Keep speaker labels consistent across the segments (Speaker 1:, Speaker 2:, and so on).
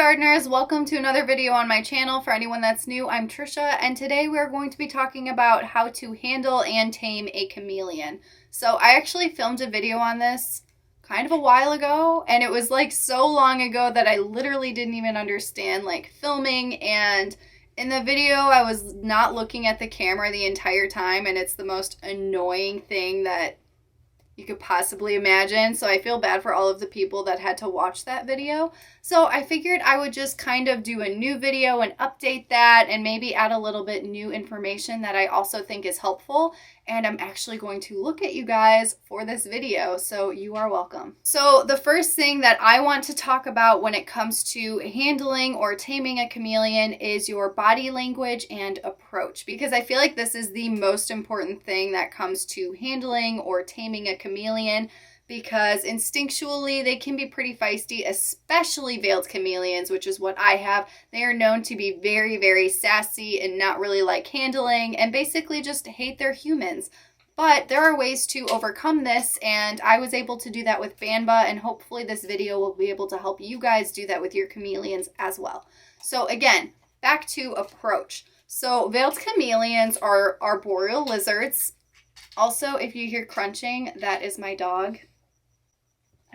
Speaker 1: gardeners, welcome to another video on my channel. For anyone that's new, I'm Trisha, and today we're going to be talking about how to handle and tame a chameleon. So I actually filmed a video on this kind of a while ago, and it was like so long ago that I literally didn't even understand like filming, and in the video I was not looking at the camera the entire time, and it's the most annoying thing that you could possibly imagine. So I feel bad for all of the people that had to watch that video. So I figured I would just kind of do a new video and update that and maybe add a little bit new information that I also think is helpful. And I'm actually going to look at you guys for this video, so you are welcome. So the first thing that I want to talk about when it comes to handling or taming a chameleon is your body language and approach, because I feel like this is the most important thing that comes to handling or taming a chameleon, because instinctually they can be pretty feisty, especially veiled chameleons, which is what I have. They are known to be very, very sassy and not really like handling and basically just hate their humans. But there are ways to overcome this, and I was able to do that with Banba, and hopefully this video will be able to help you guys do that with your chameleons as well. So again, back to approach. So veiled chameleons are arboreal lizards. Also, if you hear crunching, that is my dog.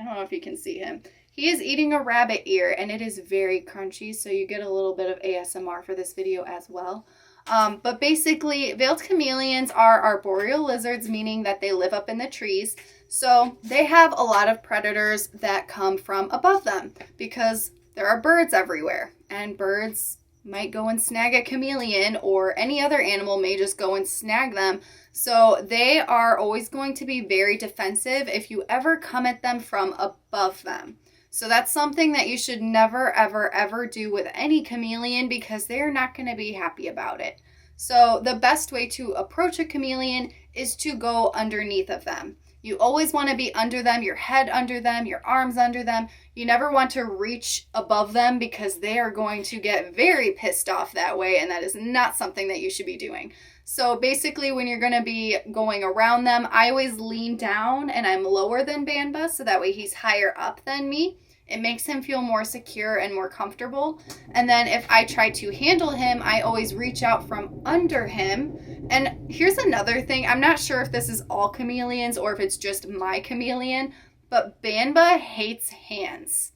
Speaker 1: I don't know if you can see him. He is eating a rabbit ear, and it is very crunchy, so you get a little bit of ASMR for this video as well. But basically, veiled chameleons are arboreal lizards, meaning that they live up in the trees. So they have a lot of predators that come from above them, because there are birds everywhere, and birds might go and snag a chameleon, or any other animal may just go and snag them. So they are always going to be very defensive if you ever come at them from above them. So that's something that you should never, ever, ever do with any chameleon, because they're not going to be happy about it. So the best way to approach a chameleon is to go underneath of them. You always want to be under them, your head under them, your arms under them. You never want to reach above them, because they are going to get very pissed off that way, and that is not something that you should be doing. So basically, when you're going to be going around them, I always lean down and I'm lower than Banba, so that way he's higher up than me. It makes him feel more secure and more comfortable. And then if I try to handle him, I always reach out from under him. And here's another thing. I'm not sure if this is all chameleons or if it's just my chameleon, but Banba hates hands.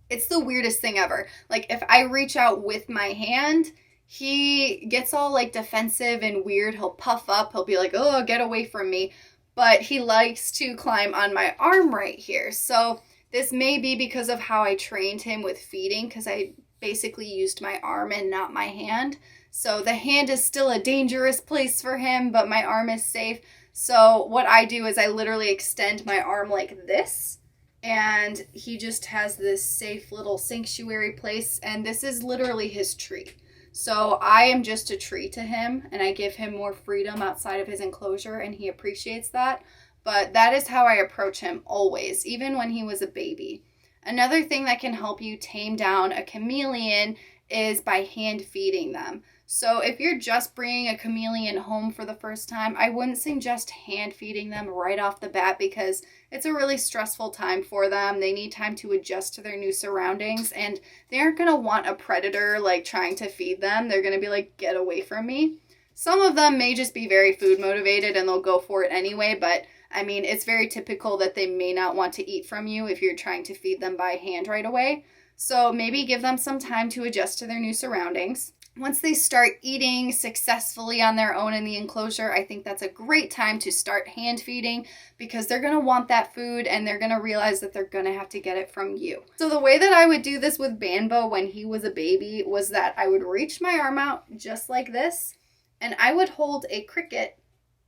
Speaker 1: It's the weirdest thing ever. Like, if I reach out with my hand, he gets all like defensive and weird. He'll puff up. He'll be like, oh, get away from me. But he likes to climb on my arm right here. So this may be because of how I trained him with feeding, because I basically used my arm and not my hand. So the hand is still a dangerous place for him, but my arm is safe. So what I do is I literally extend my arm like this, and he just has this safe little sanctuary place, and this is literally his tree. So I am just a tree to him, and I give him more freedom outside of his enclosure, and he appreciates that. But that is how I approach him always, even when he was a baby. Another thing that can help you tame down a chameleon is by hand feeding them. So if you're just bringing a chameleon home for the first time, I wouldn't suggest hand feeding them right off the bat, because it's a really stressful time for them. They need time to adjust to their new surroundings, and they aren't going to want a predator like trying to feed them. They're going to be like, get away from me. Some of them may just be very food motivated and they'll go for it anyway, but I mean, it's very typical that they may not want to eat from you if you're trying to feed them by hand right away. So maybe give them some time to adjust to their new surroundings. Once they start eating successfully on their own in the enclosure, I think that's a great time to start hand feeding, because they're going to want that food and they're going to realize that they're going to have to get it from you. So the way that I would do this with Banba when he was a baby was that I would reach my arm out just like this, and I would hold a cricket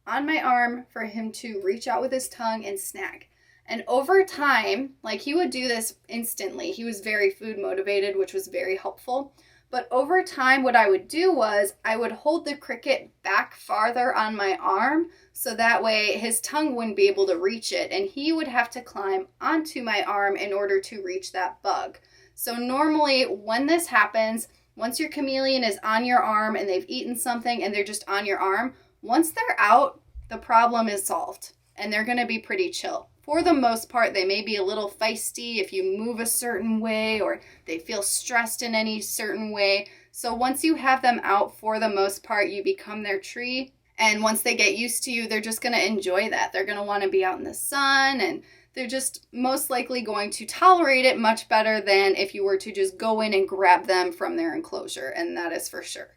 Speaker 1: on my arm for him to reach out with his tongue and snag. And over time, like, he would do this instantly. He was very food motivated, which was very helpful. But over time, what I would do was I would hold the cricket back farther on my arm, so that way his tongue wouldn't be able to reach it, and he would have to climb onto my arm in order to reach that bug. So normally when this happens, once your chameleon is on your arm and they've eaten something and they're just on your arm, once they're out, the problem is solved. and they're going to be pretty chill. For the most part, they may be a little feisty if you move a certain way, or they feel stressed in any certain way. So once you have them out, for the most part, you become their tree. And once they get used to you, they're just going to enjoy that. They're going to want to be out in the sun, and they're just most likely going to tolerate it much better than if you were to just go in and grab them from their enclosure, and that is for sure.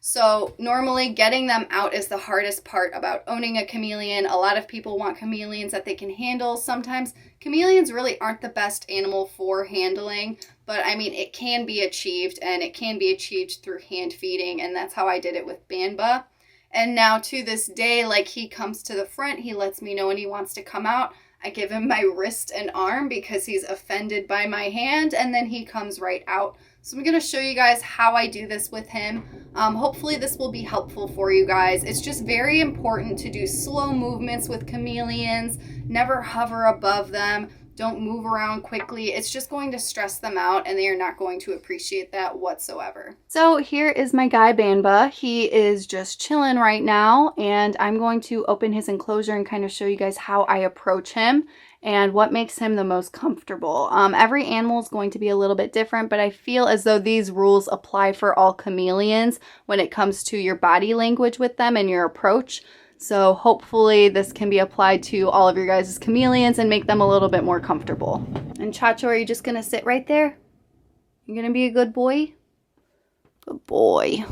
Speaker 1: So normally getting them out is the hardest part about owning a chameleon. A lot of people want chameleons that they can handle. Sometimes chameleons really aren't the best animal for handling, but I mean, it can be achieved, and it can be achieved through hand feeding, and that's how I did it with Banba. And now to this day, like, he comes to the front, he lets me know when he wants to come out. I give him my wrist and arm because he's offended by my hand, and then he comes right out. So I'm going to show you guys how I do this with him. Hopefully this will be helpful for you guys. It's just very important to do slow movements with chameleons. Never hover above them. Don't move around quickly. It's just going to stress them out, and they are not going to appreciate that whatsoever. So here is my guy Banba. He is just chilling right now, and I'm going to open his enclosure and kind of show you guys how I approach him and what makes him the most comfortable. Every animal is going to be a little bit different, but I feel as though these rules apply for all chameleons when it comes to your body language with them and your approach. So hopefully this can be applied to all of your guys' chameleons and make them a little bit more comfortable. And Chacho, are you just going to sit right there? You're going to be a good boy? Good boy.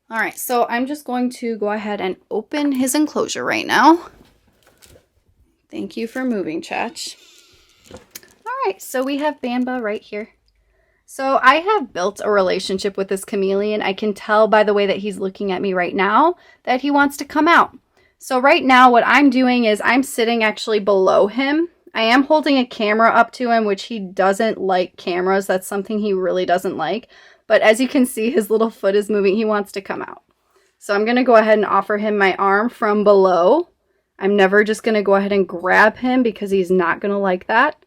Speaker 1: All right, so I'm just going to go ahead and open his enclosure right now. Thank you for moving, Chach. All right, so we have Banba right here. So I have built a relationship with this chameleon. I can tell by the way that he's looking at me right now that he wants to come out. So right now what I'm doing is I'm sitting actually below him. I am holding a camera up to him, which he doesn't like cameras. That's something he really doesn't like. But as you can see, his little foot is moving. He wants to come out. So I'm going to go ahead and offer him my arm from below. I'm never just going to go ahead and grab him because he's not going to like that.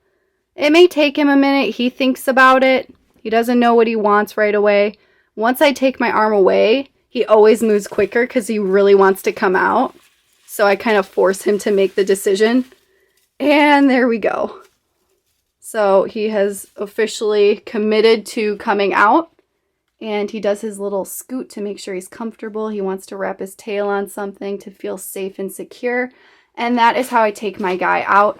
Speaker 1: It may take him a minute. He thinks about it. He doesn't know what he wants right away. Once I take my arm away, he always moves quicker because he really wants to come out. So I kind of force him to make the decision. And there we go. So he has officially committed to coming out. And he does his little scoot to make sure he's comfortable. He wants to wrap his tail on something to feel safe and secure. And that is how I take my guy out.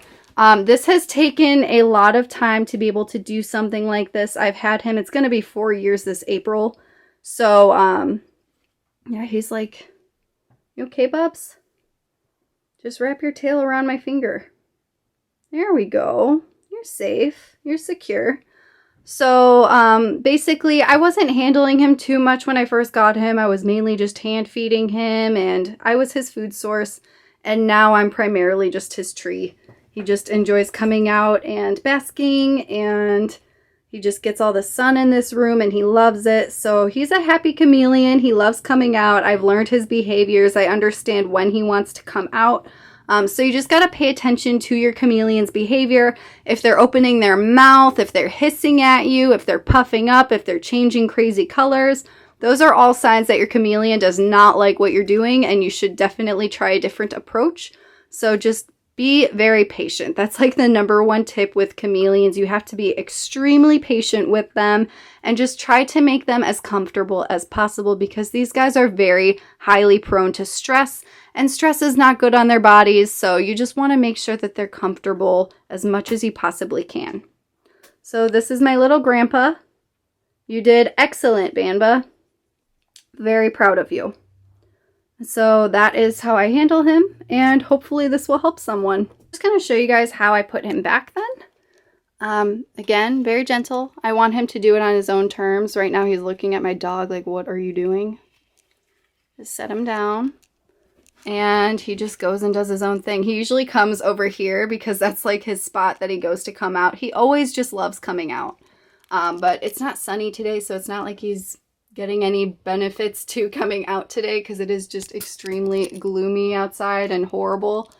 Speaker 1: This has taken a lot of time to be able to do something like this. I've had him, it's going to be 4 years this April. So, yeah, he's like, you okay, Bubs? Just wrap your tail around my finger. There we go. You're safe. You're secure. So, basically, I wasn't handling him too much when I first got him. I was mainly just hand feeding him, and I was his food source. And now I'm primarily just his tree. He just enjoys coming out and basking, and he just gets all the sun in this room, and he loves it. So he's a happy chameleon. He loves coming out. I've learned his behaviors. I understand when he wants to come out. So you just got to pay attention to your chameleon's behavior. If they're opening their mouth, if they're hissing at you, if they're puffing up, if they're changing crazy colors, those are all signs that your chameleon does not like what you're doing, and you should definitely try a different approach. So just be very patient. That's like the #1 tip with chameleons. You have to be extremely patient with them and just try to make them as comfortable as possible, because these guys are very highly prone to stress, and stress is not good on their bodies. So you just want to make sure that they're comfortable as much as you possibly can. So this is my little grandpa. You did excellent, Banba. Very proud of you. So that is how I handle him, and hopefully this will help someone. I'm just going to show you guys how I put him back then. Again, very gentle. I want him to do it on his own terms. Right now he's looking at my dog like, what are you doing? Just set him down, and he just goes and does his own thing. He usually comes over here because that's like his spot that he goes to come out. He always just loves coming out. But it's not sunny today, so it's not like he's getting any benefits to coming out today, because it is just extremely gloomy outside and horrible.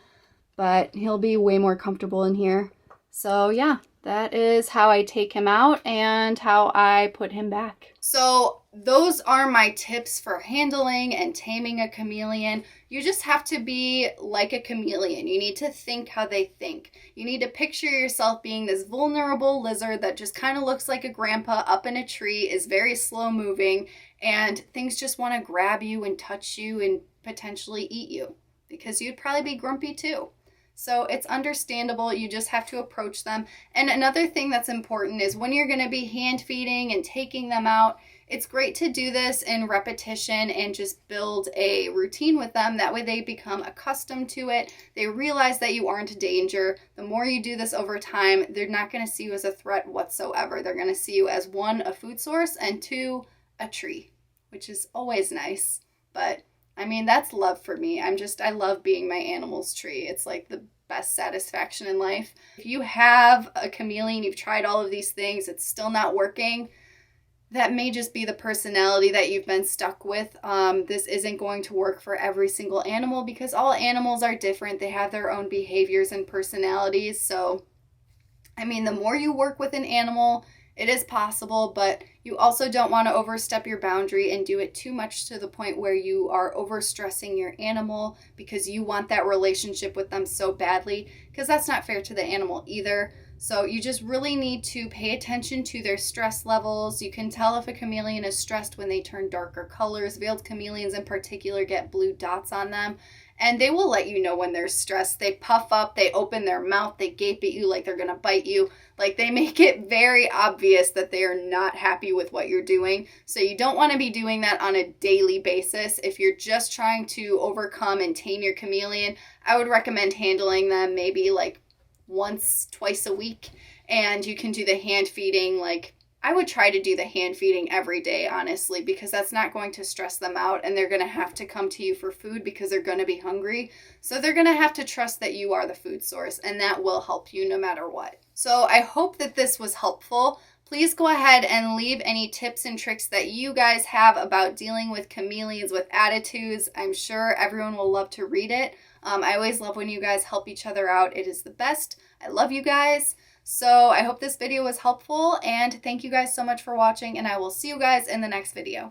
Speaker 1: But he'll be way more comfortable in here. So yeah, that is how I take him out and how I put him back. So those are my tips for handling and taming a chameleon. You just have to be like a chameleon. You need to think how they think. You need to picture yourself being this vulnerable lizard that just kind of looks like a grandpa up in a tree, is very slow moving, and things just want to grab you and touch you and potentially eat you because you'd probably be grumpy too. So it's understandable. You just have to approach them. And another thing that's important is when you're going to be hand feeding and taking them out, it's great to do this in repetition and just build a routine with them. That way they become accustomed to it. They realize that you aren't a danger. The more you do this over time, they're not going to see you as a threat whatsoever. They're going to see you as, one, a food source, and two, a tree, which is always nice. But I mean, that's love for me. I love being my animal's tree. It's like the best satisfaction in life. If you have a chameleon, you've tried all of these things, it's still not working, that may just be the personality that you've been stuck with. This isn't going to work for every single animal because all animals are different. They have their own behaviors and personalities. So, I mean, the more you work with an animal, it is possible, but you also don't want to overstep your boundary and do it too much to the point where you are overstressing your animal because you want that relationship with them so badly, because that's not fair to the animal either. So you just really need to pay attention to their stress levels. You can tell if a chameleon is stressed when they turn darker colors. Veiled chameleons in particular get blue dots on them. And they will let you know when they're stressed. They puff up, they open their mouth, they gape at you like they're going to bite you. Like, they make it very obvious that they are not happy with what you're doing. So you don't want to be doing that on a daily basis. If you're just trying to overcome and tame your chameleon, I would recommend handling them maybe like once, twice a week. And you can do the hand feeding. Like, I would try to do the hand feeding every day, honestly, because that's not going to stress them out, and they're going to have to come to you for food because they're going to be hungry. So they're going to have to trust that you are the food source, and that will help you no matter what. So I hope that this was helpful. Please go ahead and leave any tips and tricks that you guys have about dealing with chameleons with attitudes. I'm sure everyone will love to read it. I always love when you guys help each other out. It is the best. I love you guys. So I hope this video was helpful, and thank you guys so much for watching, and I will see you guys in the next video.